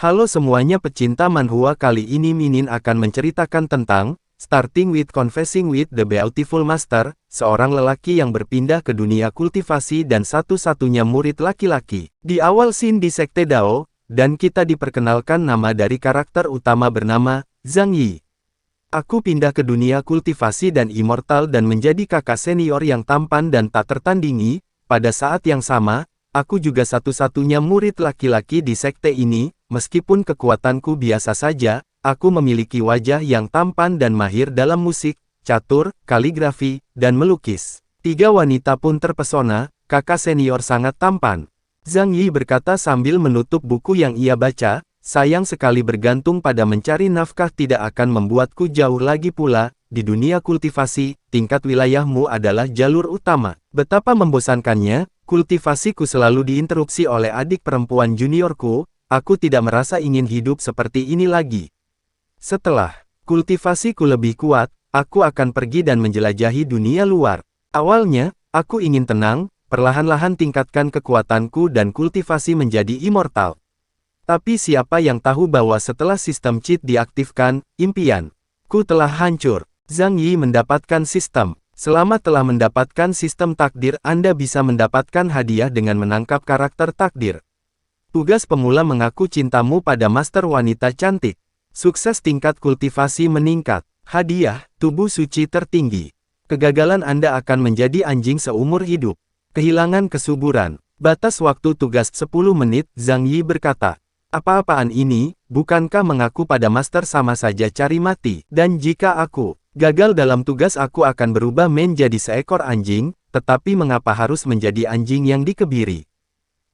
Halo semuanya pecinta manhwa, kali ini Minin akan menceritakan tentang Starting with Confessing with the Beautiful Master, seorang lelaki yang berpindah ke dunia kultivasi dan satu-satunya murid laki-laki. Di awal scene di Sekte Dao, dan kita diperkenalkan nama dari karakter utama bernama Zhang Yi. Aku pindah ke dunia kultivasi dan immortal dan menjadi kakak senior yang tampan dan tak tertandingi. Pada saat yang sama, aku juga satu-satunya murid laki-laki di sekte ini. Meskipun kekuatanku biasa saja, aku memiliki wajah yang tampan dan mahir dalam musik, catur, kaligrafi, dan melukis. Tiga wanita pun terpesona, kakak senior sangat tampan. Zhang Yi berkata sambil menutup buku yang ia baca, sayang sekali bergantung pada mencari nafkah tidak akan membuatku jauh lagi pula. Di dunia kultivasi, tingkat wilayahmu adalah jalur utama. Betapa membosankannya, kultivasiku selalu diinterupsi oleh adik perempuan juniorku. Aku tidak merasa ingin hidup seperti ini lagi. Setelah kultivasiku lebih kuat, aku akan pergi dan menjelajahi dunia luar. Awalnya, aku ingin tenang, perlahan-lahan tingkatkan kekuatanku dan kultivasi menjadi immortal. Tapi siapa yang tahu bahwa setelah sistem cheat diaktifkan, impianku telah hancur. Zhang Yi mendapatkan sistem. Selama telah mendapatkan sistem takdir, Anda bisa mendapatkan hadiah dengan menangkap karakter takdir. Tugas pemula mengaku cintamu pada master wanita cantik. Sukses tingkat kultivasi meningkat. Hadiah, tubuh suci tertinggi. Kegagalan Anda akan menjadi anjing seumur hidup. Kehilangan kesuburan. Batas waktu tugas 10 menit, Zhang Yi berkata. Apa-apaan ini, bukankah mengaku pada master sama saja cari mati? Dan jika aku gagal dalam tugas, aku akan berubah menjadi seekor anjing, tetapi mengapa harus menjadi anjing yang dikebiri?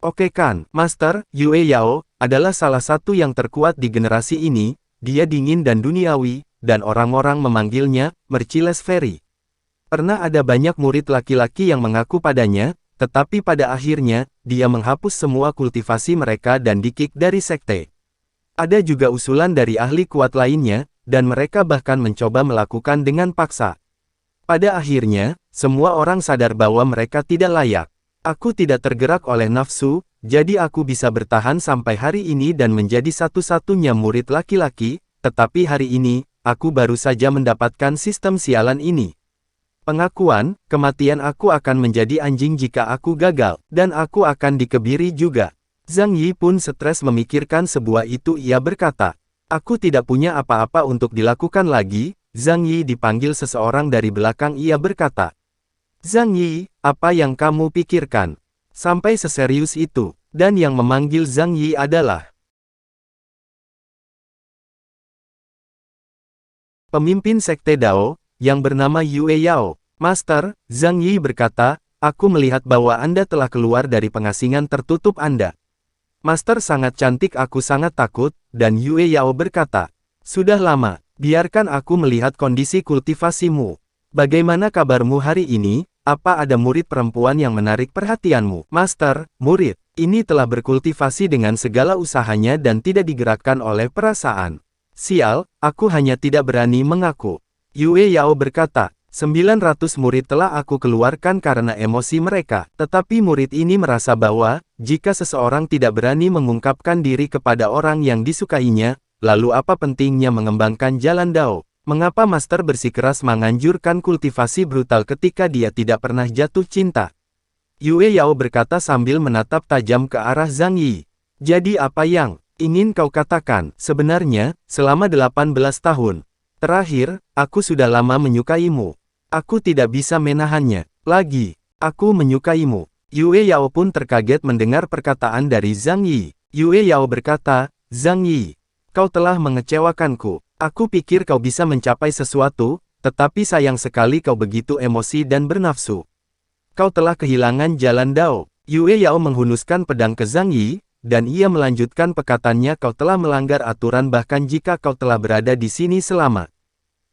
Oke kan, Master, Yue Yao, adalah salah satu yang terkuat di generasi ini, dia dingin dan duniawi, dan orang-orang memanggilnya, Merciless Fairy. Pernah ada banyak murid laki-laki yang mengaku padanya, tetapi pada akhirnya, dia menghapus semua kultivasi mereka dan di-kick dari sekte. Ada juga usulan dari ahli kuat lainnya, dan mereka bahkan mencoba melakukan dengan paksa. Pada akhirnya, semua orang sadar bahwa mereka tidak layak. Aku tidak tergerak oleh nafsu, jadi aku bisa bertahan sampai hari ini dan menjadi satu-satunya murid laki-laki, tetapi hari ini, aku baru saja mendapatkan sistem sialan ini. Pengakuan, kematian aku akan menjadi anjing jika aku gagal, dan aku akan dikebiri juga. Zhang Yi pun stres memikirkan sebuah itu. Ia berkata, aku tidak punya apa-apa untuk dilakukan lagi. Zhang Yi dipanggil seseorang dari belakang. Ia berkata, Zhang Yi, apa yang kamu pikirkan? Sampai seserius itu. Dan yang memanggil Zhang Yi adalah pemimpin Sekte Dao, yang bernama Yue Yao. Master, Zhang Yi berkata, aku melihat bahwa Anda telah keluar dari pengasingan tertutup Anda. Master sangat cantik, aku sangat takut, dan Yue Yao berkata, sudah lama, biarkan aku melihat kondisi kultivasimu. Bagaimana kabarmu hari ini? Apa ada murid perempuan yang menarik perhatianmu? Master, murid ini telah berkultivasi dengan segala usahanya dan tidak digerakkan oleh perasaan. Sial, aku hanya tidak berani mengaku. Yue Yao berkata, 900 murid telah aku keluarkan karena emosi mereka. Tetapi murid ini merasa bahwa, jika seseorang tidak berani mengungkapkan diri kepada orang yang disukainya, lalu apa pentingnya mengembangkan jalan Dao? Mengapa Master bersikeras menganjurkan kultivasi brutal ketika dia tidak pernah jatuh cinta? Yue Yao berkata sambil menatap tajam ke arah Zhang Yi. Jadi apa yang ingin kau katakan? Sebenarnya, selama 18 tahun terakhir, aku sudah lama menyukaimu. Aku tidak bisa menahannya lagi. Aku menyukaimu. Yue Yao pun terkaget mendengar perkataan dari Zhang Yi. Yue Yao berkata, Zhang Yi, kau telah mengecewakanku. Aku pikir kau bisa mencapai sesuatu, tetapi sayang sekali kau begitu emosi dan bernafsu. Kau telah kehilangan jalan Dao. Yue Yao menghunuskan pedang ke Zhang Yi, dan ia melanjutkan perkataannya, kau telah melanggar aturan bahkan jika kau telah berada di sini selama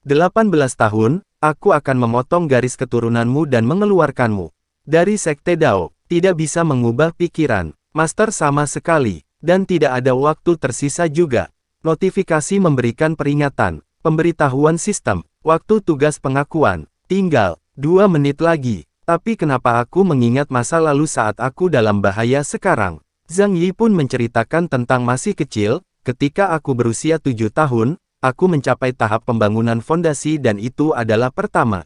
18 tahun, aku akan memotong garis keturunanmu dan mengeluarkanmu dari Sekte Dao. Tidak bisa mengubah pikiran Master sama sekali, dan tidak ada waktu tersisa juga. Notifikasi memberikan peringatan, pemberitahuan sistem, waktu tugas pengakuan, tinggal 2 menit lagi. Tapi kenapa aku mengingat masa lalu saat aku dalam bahaya sekarang? Zhang Yi pun menceritakan tentang masih kecil, ketika aku berusia 7 tahun, aku mencapai tahap pembangunan fondasi dan itu adalah pertama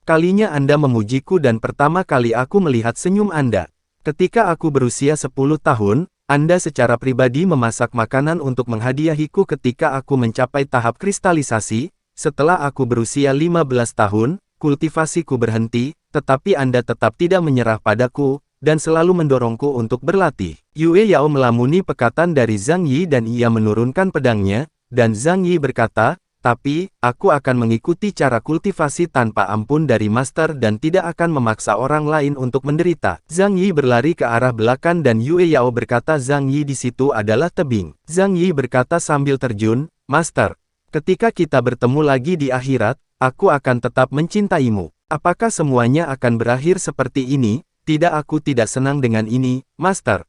kalinya Anda memujiku dan pertama kali aku melihat senyum Anda. Ketika aku berusia 10 tahun, Anda secara pribadi memasak makanan untuk menghadiahiku ketika aku mencapai tahap kristalisasi. Setelah aku berusia 15 tahun, kultivasiku berhenti, tetapi Anda tetap tidak menyerah padaku, dan selalu mendorongku untuk berlatih. Yue Yao melamuni perkataan dari Zhang Yi dan ia menurunkan pedangnya, dan Zhang Yi berkata, tapi, aku akan mengikuti cara kultivasi tanpa ampun dari master dan tidak akan memaksa orang lain untuk menderita. Zhang Yi berlari ke arah belakang dan Yue Yao berkata Zhang Yi di situ adalah tebing. Zhang Yi berkata sambil terjun, Master, ketika kita bertemu lagi di akhirat, aku akan tetap mencintaimu. Apakah semuanya akan berakhir seperti ini? Tidak, aku tidak senang dengan ini, Master.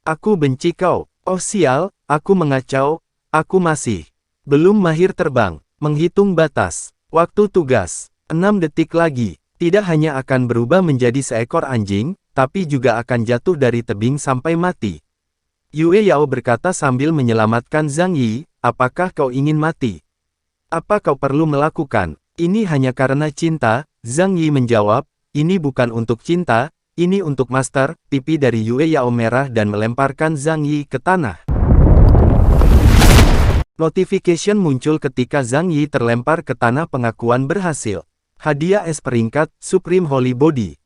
Aku benci kau. Oh sial, aku mengacau, aku masih belum mahir terbang. Menghitung batas. Waktu tugas. 6 detik lagi. Tidak hanya akan berubah menjadi seekor anjing, tapi juga akan jatuh dari tebing sampai mati. Yue Yao berkata sambil menyelamatkan Zhang Yi, apakah kau ingin mati? Apa kau perlu melakukan? Ini hanya karena cinta, Zhang Yi menjawab, ini bukan untuk cinta, ini untuk Master. Pipi dari Yue Yao merah dan melemparkan Zhang Yi ke tanah. Notification muncul ketika Zhang Yi terlempar ke tanah pengakuan berhasil. Hadiah es peringkat, Supreme Holy Body.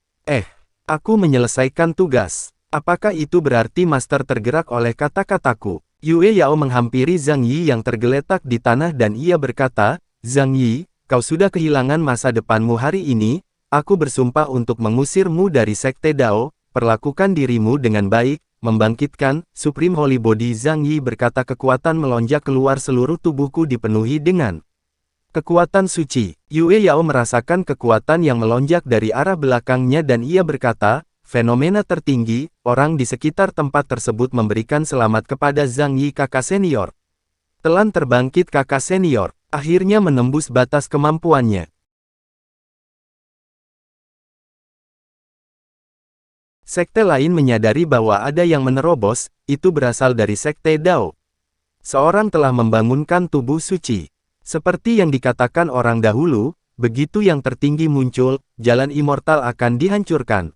Aku menyelesaikan tugas. Apakah itu berarti Master tergerak oleh kata-kataku? Yue Yao menghampiri Zhang Yi yang tergeletak di tanah dan ia berkata, Zhang Yi, kau sudah kehilangan masa depanmu hari ini, aku bersumpah untuk mengusirmu dari Sekte Dao, perlakukan dirimu dengan baik, membangkitkan, Supreme Holy Body. Zhang Yi berkata kekuatan melonjak keluar seluruh tubuhku dipenuhi dengan kekuatan suci. Yue Yao merasakan kekuatan yang melonjak dari arah belakangnya dan ia berkata, fenomena tertinggi, orang di sekitar tempat tersebut memberikan selamat kepada Zhang Yi kakak senior. Telan terbangkit kakak senior, akhirnya menembus batas kemampuannya. Sekte lain menyadari bahwa ada yang menerobos, itu berasal dari Sekte Dao. Seorang telah membangunkan tubuh suci. Seperti yang dikatakan orang dahulu, begitu yang tertinggi muncul, jalan immortal akan dihancurkan.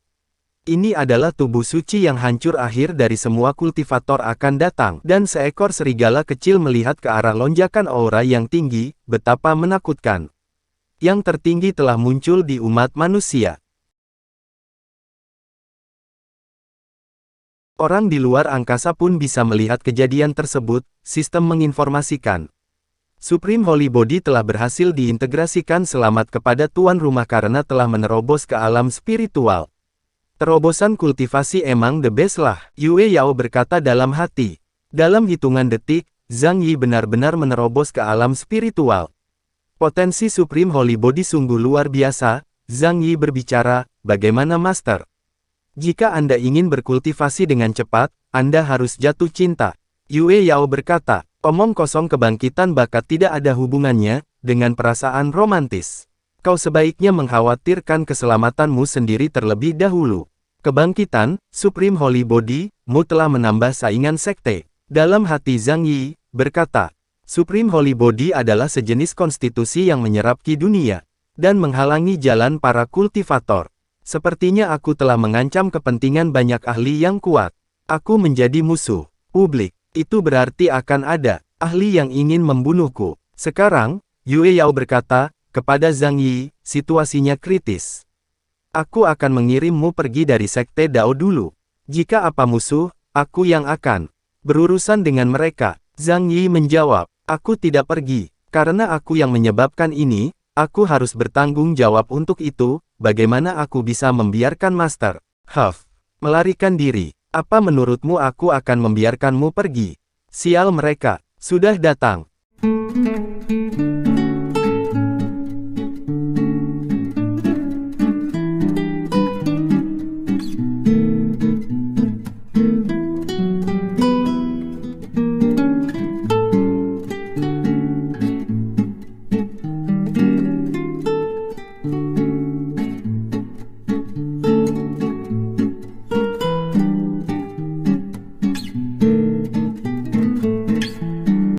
Ini adalah tubuh suci yang hancur akhir dari semua kultivator akan datang. Dan seekor serigala kecil melihat ke arah lonjakan aura yang tinggi, betapa menakutkan. Yang tertinggi telah muncul di umat manusia. Orang di luar angkasa pun bisa melihat kejadian tersebut, sistem menginformasikan. Supreme Holy Body telah berhasil diintegrasikan. Selamat kepada tuan rumah karena telah menerobos ke alam spiritual. Terobosan kultivasi emang the best lah, Yue Yao berkata dalam hati. Dalam hitungan detik, Zhang Yi benar-benar menerobos ke alam spiritual. Potensi Supreme Holy Body sungguh luar biasa. Zhang Yi berbicara, bagaimana Master? Jika Anda ingin berkultivasi dengan cepat, Anda harus jatuh cinta. Yue Yao berkata, omong kosong. Kebangkitan bakat tidak ada hubungannya dengan perasaan romantis. Kau sebaiknya mengkhawatirkan keselamatanmu sendiri terlebih dahulu. Kebangkitan, Supreme Holy Body, mu telah menambah saingan sekte. Dalam hati Zhang Yi, berkata, Supreme Holy Body adalah sejenis konstitusi yang menyerap ki dunia, dan menghalangi jalan para kultivator. Sepertinya aku telah mengancam kepentingan banyak ahli yang kuat. Aku menjadi musuh publik. Itu berarti akan ada ahli yang ingin membunuhku. Sekarang, Yue Yao berkata, kepada Zhang Yi, situasinya kritis. Aku akan mengirimmu pergi dari Sekte Dao dulu. Jika apa musuh, aku yang akan berurusan dengan mereka. Zhang Yi menjawab, aku tidak pergi. Karena aku yang menyebabkan ini, aku harus bertanggung jawab untuk itu. Bagaimana aku bisa membiarkan Master melarikan diri? Apa menurutmu aku akan membiarkanmu pergi? Sial, mereka sudah datang.